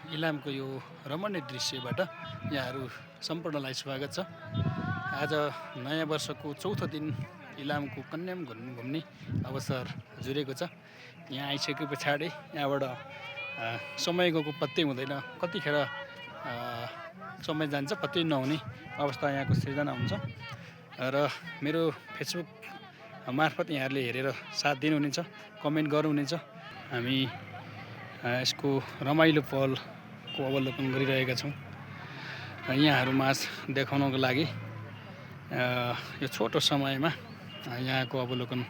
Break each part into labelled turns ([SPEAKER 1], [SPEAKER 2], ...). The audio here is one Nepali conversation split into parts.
[SPEAKER 1] इलामको यो रमणीय दृश्यबाट यहाँहरू सम्पूर्णलाई स्वागत छ। आज नयाँ वर्षको चौथो दिन इलामको कन्याम घुम्ने अवसर जुरेको छ। यहाँ आइसके पछाडि यहाँबाट समय गएको पत्तै हुँदैन, कतिखेर समय जान्छ पत्तै नहुने अवस्था यहाँको सिर्जना हुन्छ। र मेरो फेसबुक मार्फत यहाँहरूले हेरेर साथ दिनुहुनेछ, कमेन्ट गर्नुहुनेछ। हामी यसको रमाइलो पलको अवलोकन गरिरहेका छौँ। यहाँहरूमाझ देखाउनको लागि यो छोटो समयमा यहाँको अवलोकन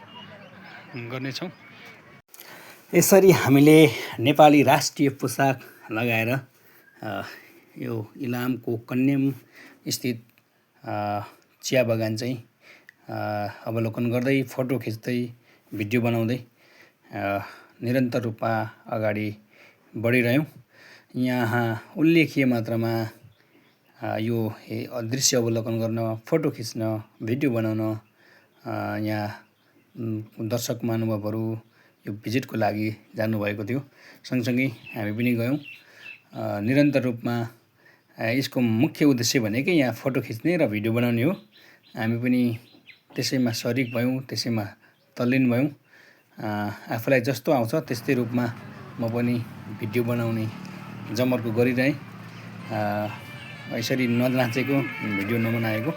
[SPEAKER 1] गर्नेछौँ। यसरी हामीले नेपाली राष्ट्रिय पोसाक लगाएर यो इलामको कन्याम स्थित चिया बगान चाहिँ अवलोकन गर्दै, फोटो खिच्दै, भिडियो बनाउँदै निरन्तर रूपमा अगाडि बढिरह्यौँ। यहाँ उल्लेख्य मात्रामा यो दृश्य अवलोकन गर्न, फोटो खिच्न, भिडियो बनाउन यहाँ दर्शक महानुभावहरू यो भिजिटको लागि जानुभएको थियो। सँगसँगै हामी पनि गयौँ। निरन्तर रूपमा यसको मुख्य उद्देश्य भनेकै यहाँ फोटो खिच्ने र भिडियो बनाउने हो। हामी पनि त्यसैमा सरिक भयौँ, त्यसैमा तल्लीन भयौँ। आफूलाई जस्तो आउँछ त्यस्तै रूपमा म पनि भिडियो बनाउने जमर्को गरिरहेँ। यसरी ननाचेको, भिडियो नबनाएको,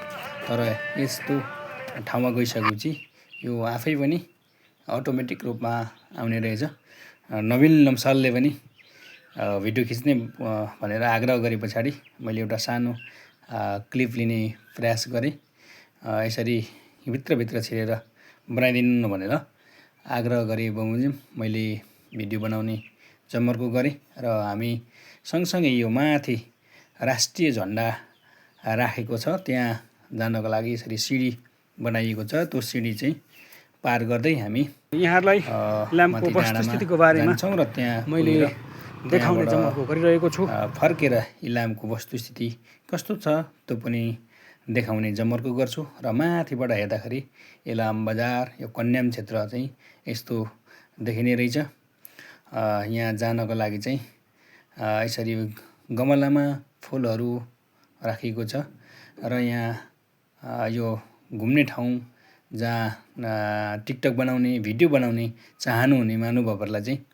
[SPEAKER 1] तर यस्तो ठाउँमा गइसकेपछि यो आफै पनि अटोमेटिक रूपमा आउने रहेछ। नवीन लम्सालले पनि भिडियो खिच्ने भनेर आग्रह गरे पछाडि मैले एउटा सानो क्लिप लिने प्रयास गरेँ। यसरी भित्रभित्र छिरेर बनाइदिनु भनेर आग्रह गरे बमोजिम मैले भिडियो बनाउने जमर्को गरेँ। र हामी सँगसँगै यो माथि राष्ट्रिय झन्डा राखेको छ, त्यहाँ जानको लागि यसरी सिडी बनाइएको छ। त्यो सिडी चाहिँ पार गर्दै हामी यहाँहरूलाई इलामको वस्तुस्थितिको बारेमा जान्छौँ र त्यहाँ मैले देखाउने जमर्को गरिरहेको छु। फर्केर इलामको वस्तुस्थिति कस्तो छ त्यो पनि देखाउने जमर्को गर्छु। र माथिबाट हेर्दाखेरि इलाम बजार, यो कन्याम क्षेत्र चाहिँ यस्तो देखिने रहेछ। यहाँ जानको लागि चाहिँ यसरी गमलामा फुलहरू राखिएको छ। र यहाँ यो घुम्ने ठाउँ जहाँ टिकटक बनाउने, भिडियो बनाउने चाहनुहुने महानुभावहरूलाई चाहिँ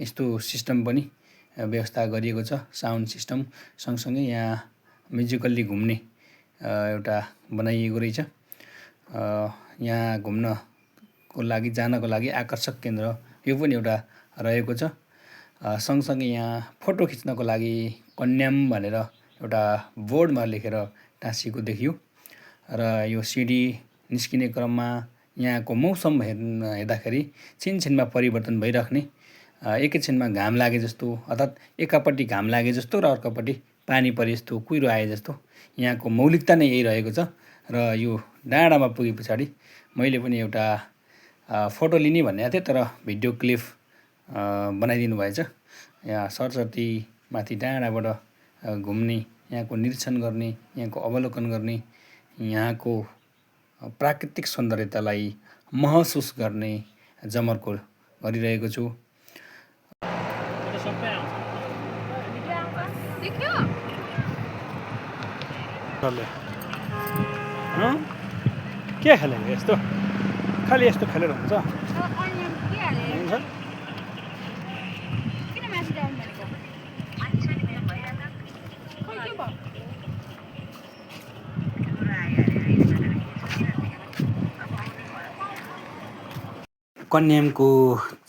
[SPEAKER 1] यस्तो सिस्टम पनि व्यवस्था गरिएको छ, साउन्ड सिस्टम। सँगसँगै यहाँ म्युजिकल्ली घुम्ने एउटा बनाइएको रहेछ। यहाँ घुम्नको लागि, जानको लागि आकर्षक केन्द्र यो पनि एउटा रहेको छ। सँगसँगै यहाँ फोटो खिच्नको लागि कन्याम भनेर एउटा बोर्डमा लेखेर टाँसिएको देखियो। र यो सिडी निस्किने क्रममा यहाँको मौसम हेर्दाखेरि छिनछिनमा परिवर्तन भइराख्ने, एकैछिनमा घाम लागे जस्तो, अर्थात् एकापट्टि घाम लागे जस्तो र अर्कोपट्टि पानी परे जस्तो, कुहिरो आए जस्तो यहाँको मौलिकता नै यही रहेको छ। र यो डाँडामा पुगे पछाडि मैले पनि एउटा फोटो लिने भनेको थिएँ, तर भिडियो क्लिप बनाइदिनु भएछ। यहाँ सरस्वती माथि डाँडाबाट घुम्ने, यहाँको निरीक्षण गर्ने, यहाँको अवलोकन गर्ने, यहाँको प्राकृतिक सौन्दर्यतालाई महसुस गर्ने जमर्को गरिरहेको छु। के खेलेको यस्तो? खालि यस्तो खेलेर हुन्छ? कन्यामको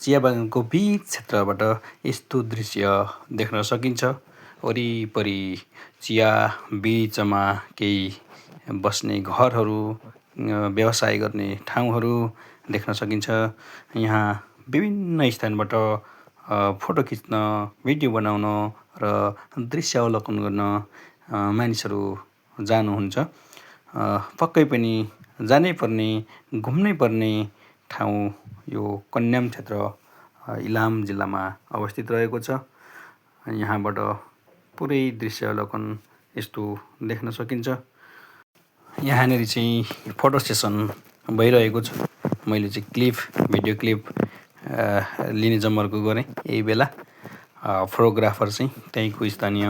[SPEAKER 1] चिया बगानको बीच क्षेत्रबाट यस्तो दृश्य देख्न सकिन्छ। वरिपरि चिया बीचमा केही बस्ने घरहरू, व्यवसाय गर्ने ठाउँहरू देख्न सकिन्छ। यहाँ विभिन्न स्थानबाट फोटो खिच्न, भिडियो बनाउन र दृश्य अवलोकन गर्न मानिसहरू जानुहुन्छ। पक्कै पनि जानै पर्ने, घुम्नै पर्ने ठाउँ यो कन्याम क्षेत्र इलाम जिल्लामा अवस्थित रहेको छ। यहाँबाट पुरै दृश्य अवलोकन यस्तो देख्न सकिन्छ। यहाँनिर चाहिँ फोटो सेसन भइरहेको छ। मैले चाहिँ भिडियो क्लिप लिने जमर्को गरेँ यही बेला। फोटोग्राफर चाहिँ त्यहीँको स्थानीय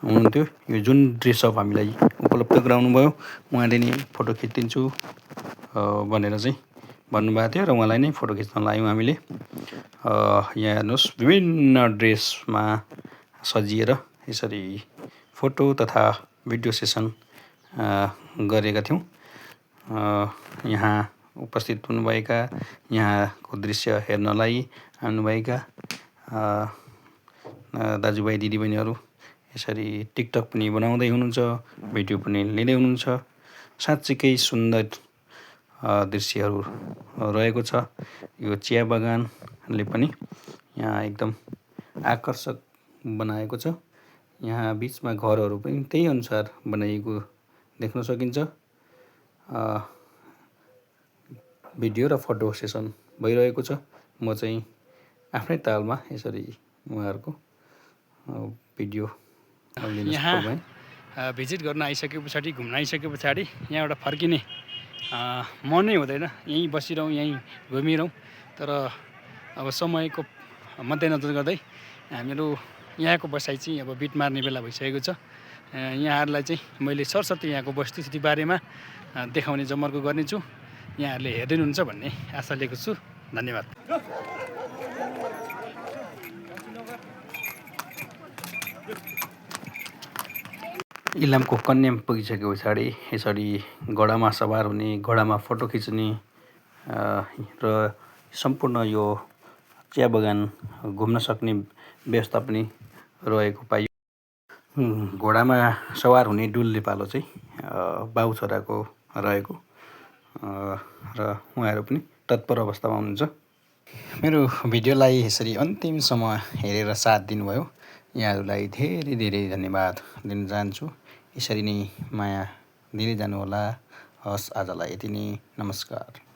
[SPEAKER 1] हुनुहुन्थ्यो। यो जुन ड्रेसअप हामीलाई उपलब्ध गराउनुभयो उहाँले नै फोटो खिचिदिन्छु भनेर चाहिँ भन्नुभएको थियो र उहाँलाई नै फोटो खिच्न लायौँ हामीले। यहाँ हेर्नुहोस् विभिन्न ड्रेसमा सजिएर यसरी फोटो तथा भिडियो सेसन गरेका थियौँ। यहाँ उपस्थित हुनुभएका यहाँको दृश्य हेर्नलाई आउनुभएका दाजुभाइ दिदीबहिनीहरू यसरी टिकटक पनि बनाउँदै हुनुहुन्छ, भिडियो पनि लिँदै हुनुहुन्छ। साँच्चीकै सुन्दर दृश्यहरू रहेको छ। यो चिया बगानले पनि यहाँ एकदम आकर्षक बनाएको छ। यहाँ बिचमा घरहरू पनि त्यही अनुसार बनाइएको देख्न सकिन्छ। भिडियो र फोटो सेसन भइरहेको छ। म चाहिँ आफ्नै तालमा यसरी उहाँहरूको भिडियो यहाँ भिजिट गर्न आइसके पछाडि, घुम्न आइसके पछाडि यहाँबाट फर्किने मनै हुँदैन। यहीँ बसिरहँ, यहीँ घुमिरहँ। तर अब समयको मध्यनजर गर्दै हामीहरू यहाँको बसाइ चाहिँ अब बिट मार्ने बेला भइसकेको छ। यहाँहरूलाई चाहिँ मैले सरसर्ती यहाँको वस्तुस्थिति बारेमा देखाउने जमर्को गर्नेछु। यहाँहरूले हेर्दै हुनुहुन्छ भन्ने आशा लिएको छु। धन्यवाद। इलामको कन्याम पुगिसके पछाडि यसरी घोडामा सवार हुने, घोडामा फोटो खिच्ने र सम्पूर्ण यो चिया बगान घुम्न सक्ने व्यवस्था पनि रहेको पाइयो। घोडामा सवार हुने डुल्ने पालो चाहिँ बाउ छोराको रहेको र उहाँहरू पनि तत्पर अवस्थामा हुनुहुन्छ। मेरो भिडियोलाई यसरी अन्तिमसम्म हेरेर साथ दिनुभयो। यहाँहरूलाई धेरै धेरै धन्यवाद दिन चाहन्छु। यसरी नै माया दिँदै जानुहोला। हस्, आजलाई यति नै। नमस्कार।